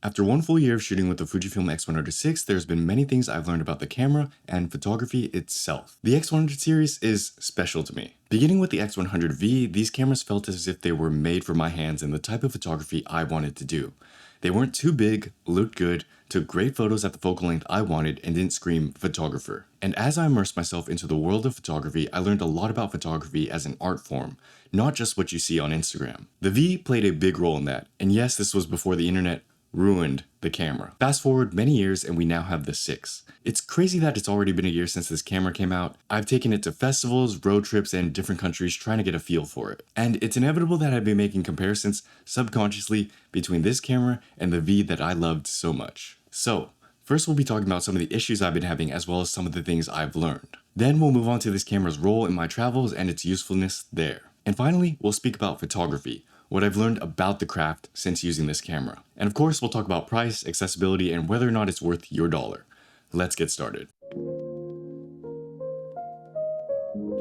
After one full year of shooting with the Fujifilm x100vi, there's been many things I've learned about the camera and photography itself. The X100 series is special to me. Beginning with the X100v, these cameras felt as if they were made for my hands and the type of photography I wanted to do. They weren't too big, looked good, took great photos at the focal length I wanted, and didn't scream photographer. And as I immersed myself into the world of photography, I learned a lot about photography as an art form, not just what you see on Instagram. The V played a big role in that, and yes, this was before the internet ruined the camera. Fast forward many years and we now have the 6. It's crazy that it's already been a year since this camera came out. I've taken it to festivals, road trips, and different countries trying to get a feel for it. And it's inevitable that I've been making comparisons subconsciously between this camera and the V that I loved so much. So, first we'll be talking about some of the issues I've been having as well as some of the things I've learned. Then we'll move on to this camera's role in my travels and its usefulness there. And finally, we'll speak about photography, what I've learned about the craft since using this camera. And of course, we'll talk about price, accessibility, and whether or not it's worth your dollar. Let's get started.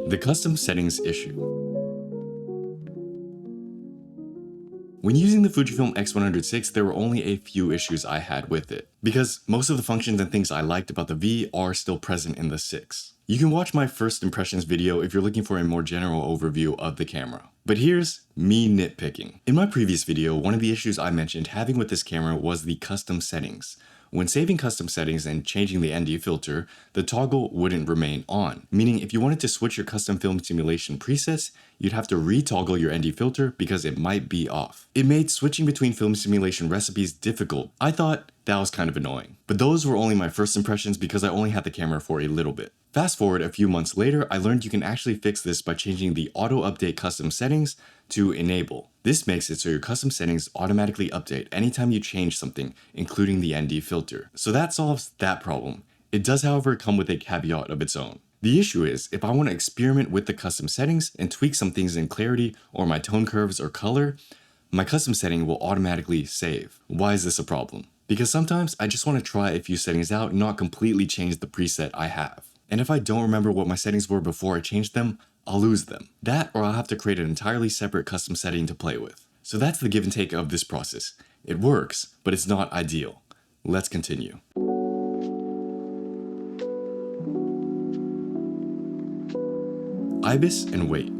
The custom settings issue. When using the Fujifilm x100vi, there were only a few issues I had with it, because most of the functions and things I liked about the V are still present in the 6. You can watch my first impressions video if you're looking for a more general overview of the camera. But here's me nitpicking. In my previous video, one of the issues I mentioned having with this camera was the custom settings. When saving custom settings and changing the ND filter, the toggle wouldn't remain on, meaning if you wanted to switch your custom film simulation presets, you'd have to re-toggle your ND filter because it might be off. It made switching between film simulation recipes difficult. I thought that was kind of annoying. But those were only my first impressions because I only had the camera for a little bit. Fast forward a few months later, I learned you can actually fix this by changing the auto update custom settings to enable. This makes it so your custom settings automatically update anytime you change something, including the ND filter. So that solves that problem. It does, however, come with a caveat of its own. The issue is, if I want to experiment with the custom settings and tweak some things in clarity or my tone curves or color, my custom setting will automatically save. Why is this a problem? Because sometimes I just want to try a few settings out and not completely change the preset I have. And if I don't remember what my settings were before I changed them, I'll lose them. That, or I'll have to create an entirely separate custom setting to play with. So that's the give and take of this process. It works, but it's not ideal. Let's continue. IBIS and weight.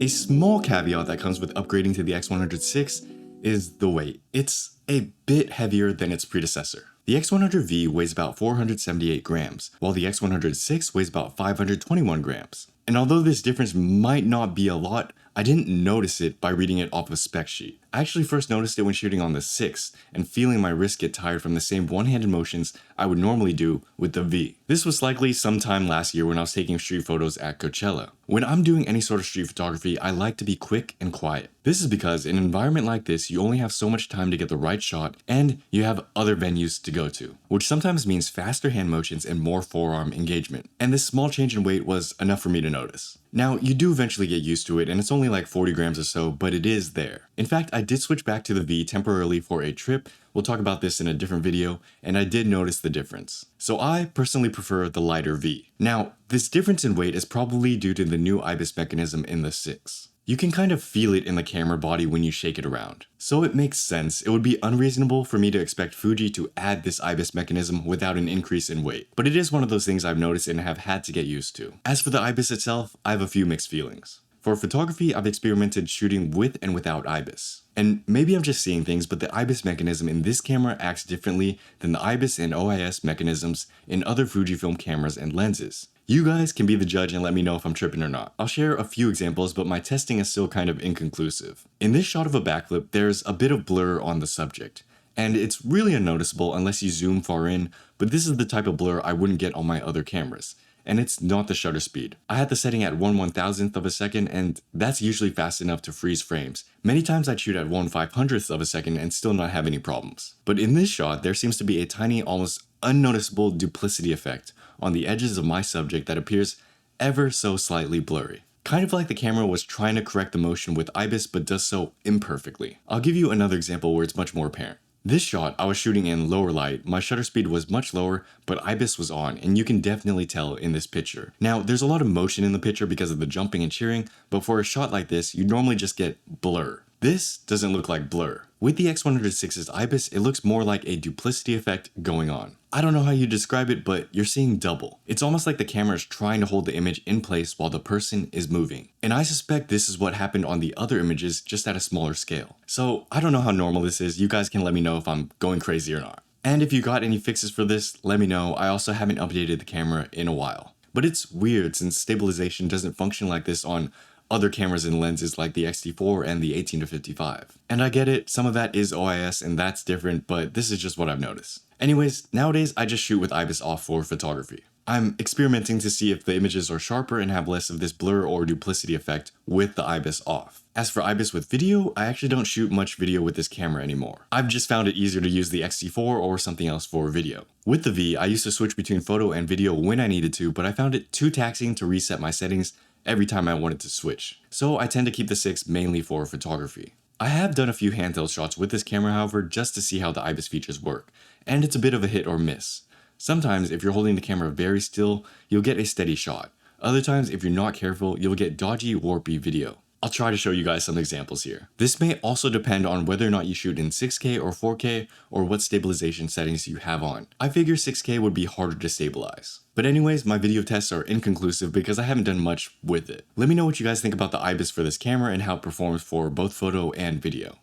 A small caveat that comes with upgrading to the x100vi is the weight. It's a bit heavier than its predecessor. The x100v weighs about 478 grams, while the x100vi weighs about 521 grams. And although this difference might not be a lot, I didn't notice it by reading it off a spec sheet. I actually first noticed it when shooting on the 6 and feeling my wrist get tired from the same one-handed motions I would normally do with the V. This was likely sometime last year when I was taking street photos at Coachella. When I'm doing any sort of street photography, I like to be quick and quiet. This is because in an environment like this, you only have so much time to get the right shot and you have other venues to go to, which sometimes means faster hand motions and more forearm engagement. And this small change in weight was enough for me to notice. Now, you do eventually get used to it, and it's only like 40 grams or so, but it is there. In fact, I did switch back to the V temporarily for a trip. We'll talk about this in a different video, and I did notice the difference. So I personally prefer the lighter V. Now, this difference in weight is probably due to the new IBIS mechanism in the 6. You can kind of feel it in the camera body when you shake it around. So it makes sense. It would be unreasonable for me to expect Fuji to add this IBIS mechanism without an increase in weight. But it is one of those things I've noticed and have had to get used to. As for the IBIS itself, I have a few mixed feelings. For photography, I've experimented shooting with and without IBIS. And maybe I'm just seeing things, but the IBIS mechanism in this camera acts differently than the IBIS and OIS mechanisms in other Fujifilm cameras and lenses. You guys can be the judge and let me know if I'm tripping or not. I'll share a few examples, but my testing is still kind of inconclusive. In this shot of a backflip, there's a bit of blur on the subject. And it's really unnoticeable unless you zoom far in, but this is the type of blur I wouldn't get on my other cameras. And it's not the shutter speed. I had the setting at 1/1000th of a second, and that's usually fast enough to freeze frames. Many times I'd shoot at 1/500th of a second and still not have any problems. But in this shot, there seems to be a tiny, almost unnoticeable duplicity effect on the edges of my subject that appears ever so slightly blurry. Kind of like the camera was trying to correct the motion with IBIS but does so imperfectly. I'll give you another example where it's much more apparent. This shot, I was shooting in lower light, my shutter speed was much lower, but ibis was on, and you can definitely tell in this picture. Now, there's a lot of motion in the picture because of the jumping and cheering, but for a shot like this, you normally just get blur. This doesn't look like blur. With the X106's IBIS, it looks more like a duplicity effect going on. I don't know how you describe it, but you're seeing double. It's almost like the camera is trying to hold the image in place while the person is moving. And I suspect this is what happened on the other images, just at a smaller scale. So I don't know how normal this is. You guys can let me know if I'm going crazy or not. And if you got any fixes for this, let me know. I also haven't updated the camera in a while. But it's weird since stabilization doesn't function like this on other cameras and lenses like the X-T4 and the 18-55. And I get it, some of that is OIS and that's different, but this is just what I've noticed. Anyways, nowadays I just shoot with IBIS off for photography. I'm experimenting to see if the images are sharper and have less of this blur or duplicity effect with the IBIS off. As for IBIS with video, I actually don't shoot much video with this camera anymore. I've just found it easier to use the X-T4 or something else for video. With the V, I used to switch between photo and video when I needed to, but I found it too taxing to reset my settings every time I wanted to switch. So I tend to keep the 6 mainly for photography. I have done a few handheld shots with this camera, however, just to see how the IBIS features work, and it's a bit of a hit or miss. Sometimes if you're holding the camera very still, you'll get a steady shot. Other times if you're not careful, you'll get dodgy, warpy video. I'll try to show you guys some examples here. This may also depend on whether or not you shoot in 6K or 4K or what stabilization settings you have on. I figure 6K would be harder to stabilize. But anyways, my video tests are inconclusive because I haven't done much with it. Let me know what you guys think about the IBIS for this camera and how it performs for both photo and video.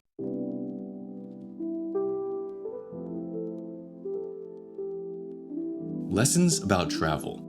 Lessons about travel.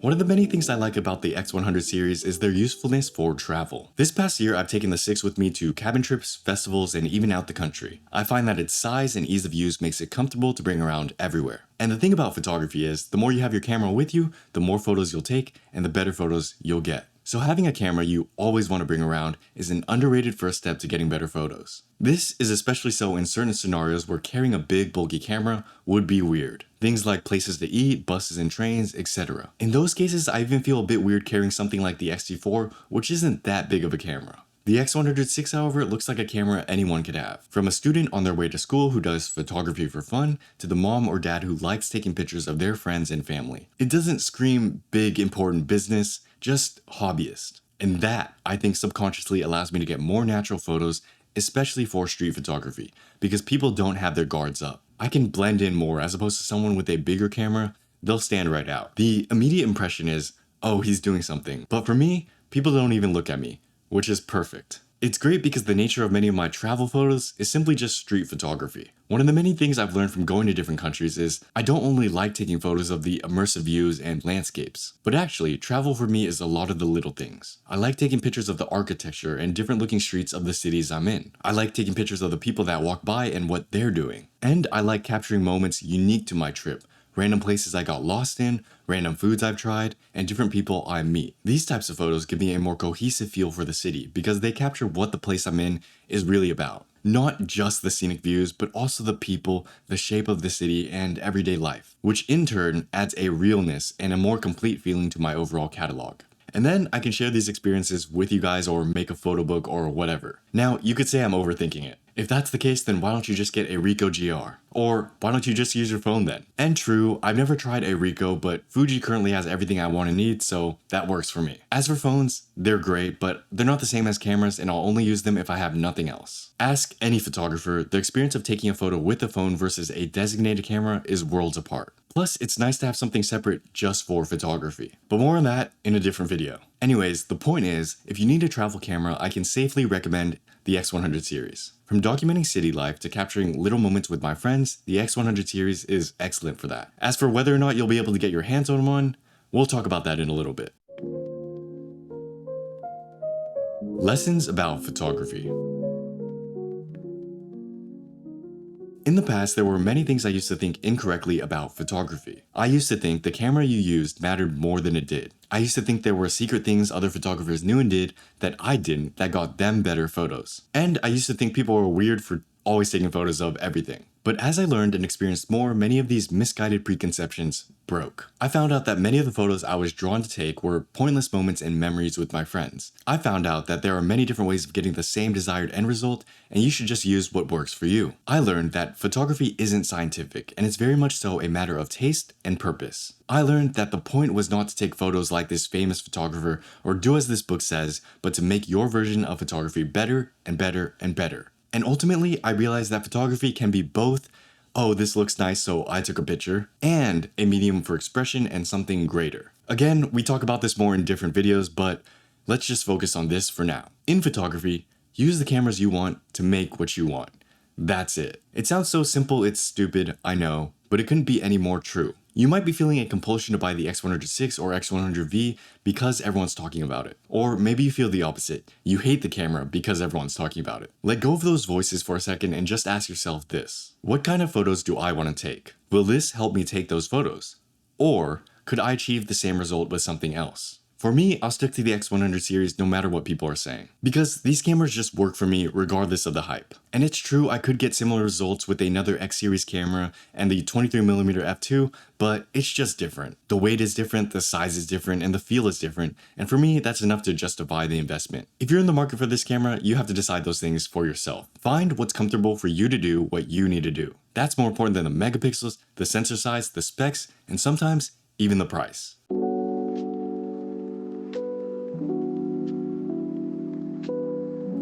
One of the many things I like about the X100 series is their usefulness for travel. This past year, I've taken the 6 with me to cabin trips, festivals, and even out the country. I find that its size and ease of use makes it comfortable to bring around everywhere. And the thing about photography is, the more you have your camera with you, the more photos you'll take, and the better photos you'll get. So having a camera you always want to bring around is an underrated first step to getting better photos. This is especially so in certain scenarios where carrying a big bulky camera would be weird. Things like places to eat, buses and trains, etc. In those cases, I even feel a bit weird carrying something like the X-T4, which isn't that big of a camera. The X106, however, looks like a camera anyone could have. From a student on their way to school who does photography for fun, to the mom or dad who likes taking pictures of their friends and family. It doesn't scream big important business, just hobbyist. And that, I think, subconsciously allows me to get more natural photos, especially for street photography, because people don't have their guards up. I can blend in more as opposed to someone with a bigger camera, they'll stand right out. The immediate impression is, oh, he's doing something. But for me, people don't even look at me, which is perfect. It's great because the nature of many of my travel photos is simply just street photography. One of the many things I've learned from going to different countries is I don't only like taking photos of the immersive views and landscapes, but actually travel for me is a lot of the little things. I like taking pictures of the architecture and different looking streets of the cities I'm in. I like taking pictures of the people that walk by and what they're doing. And I like capturing moments unique to my trip. Random places I got lost in, random foods I've tried, and different people I meet. These types of photos give me a more cohesive feel for the city because they capture what the place I'm in is really about. Not just the scenic views, but also the people, the shape of the city, and everyday life, which in turn adds a realness and a more complete feeling to my overall catalog. And then I can share these experiences with you guys or make a photo book or whatever. Now, you could say I'm overthinking it. If that's the case, then why don't you just get a Ricoh GR? Or why don't you just use your phone then? And true, I've never tried a Ricoh, but Fuji currently has everything I want and need, so that works for me. As for phones, they're great, but they're not the same as cameras and I'll only use them if I have nothing else. Ask any photographer, the experience of taking a photo with a phone versus a designated camera is worlds apart. Plus, it's nice to have something separate just for photography. But more on that in a different video. Anyways, the point is, if you need a travel camera, I can safely recommend the X100 series. From documenting city life to capturing little moments with my friends, the X100 series is excellent for that. As for whether or not you'll be able to get your hands on one, we'll talk about that in a little bit. Lessons about photography. In the past, there were many things I used to think incorrectly about photography. I used to think the camera you used mattered more than it did. I used to think there were secret things other photographers knew and did that I didn't that got them better photos. And I used to think people were weird for always taking photos of everything. But as I learned and experienced more, many of these misguided preconceptions broke. I found out that many of the photos I was drawn to take were pointless moments and memories with my friends. I found out that there are many different ways of getting the same desired end result, and you should just use what works for you. I learned that photography isn't scientific, and it's very much so a matter of taste and purpose. I learned that the point was not to take photos like this famous photographer or do as this book says, but to make your version of photography better and better and better. And ultimately, I realized that photography can be both, oh, this looks nice, so I took a picture, and a medium for expression and something greater. Again, we talk about this more in different videos, but let's just focus on this for now. In photography, use the cameras you want to make what you want. That's it. It sounds so simple, it's stupid, I know, but it couldn't be any more true. You might be feeling a compulsion to buy the X100VI or X100V because everyone's talking about it. Or maybe you feel the opposite. You hate the camera because everyone's talking about it. Let go of those voices for a second and just ask yourself this. What kind of photos do I want to take? Will this help me take those photos? Or could I achieve the same result with something else? For me, I'll stick to the X100 series no matter what people are saying, because these cameras just work for me regardless of the hype. And it's true I could get similar results with another X series camera and the 23mm f2, but it's just different. The weight is different, the size is different, and the feel is different, and for me, that's enough to justify the investment. If you're in the market for this camera, you have to decide those things for yourself. Find what's comfortable for you to do what you need to do. That's more important than the megapixels, the sensor size, the specs, and sometimes even the price.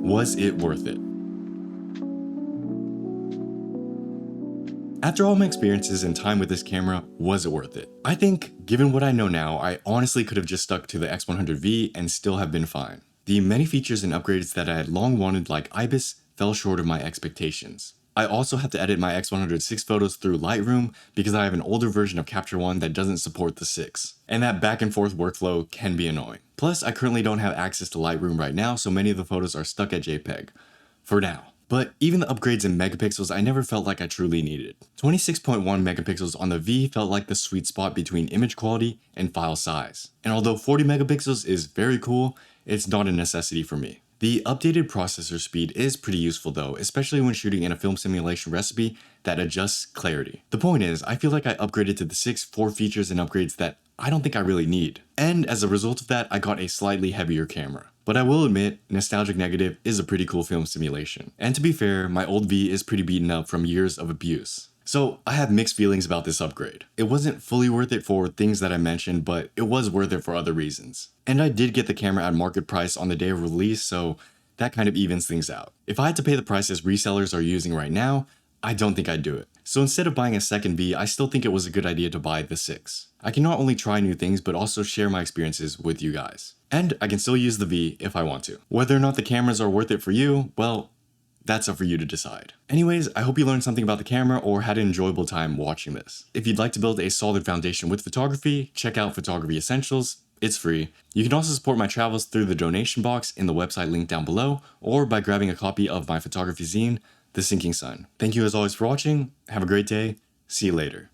Was it worth it? After all my experiences and time with this camera, was it worth it? I think, given what I know now, I honestly could have just stuck to the X100V and still have been fine. The many features and upgrades that I had long wanted, like ibis, fell short of my expectations. I also have to edit my X100VI photos through Lightroom because I have an older version of Capture One that doesn't support the 6. And that back and forth workflow can be annoying. Plus, I currently don't have access to Lightroom right now, so many of the photos are stuck at JPEG. For now. But even the upgrades in megapixels I never felt like I truly needed. 26.1 megapixels on the V felt like the sweet spot between image quality and file size. And although 40 megapixels is very cool, it's not a necessity for me. The updated processor speed is pretty useful though, especially when shooting in a film simulation recipe that adjusts clarity. The point is, I feel like I upgraded to the 6 for features and upgrades that I don't think I really need. And as a result of that, I got a slightly heavier camera. But I will admit, Nostalgic Negative is a pretty cool film simulation. And to be fair, my old V is pretty beaten up from years of abuse. So I have mixed feelings about this upgrade. It wasn't fully worth it for things that I mentioned, but it was worth it for other reasons. And I did get the camera at market price on the day of release, so that kind of evens things out. If I had to pay the prices resellers are using right now, I don't think I'd do it. So instead of buying a second V, I still think it was a good idea to buy the 6. I can not only try new things, but also share my experiences with you guys. And I can still use the V if I want to. Whether or not the cameras are worth it for you, well, that's up for you to decide. Anyways, I hope you learned something about the camera or had an enjoyable time watching this. If you'd like to build a solid foundation with photography, check out Photography Essentials. It's free. You can also support my travels through the donation box in the website link down below, or by grabbing a copy of my photography zine, The Sinking Sun. Thank you as always for watching. Have a great day. See you later.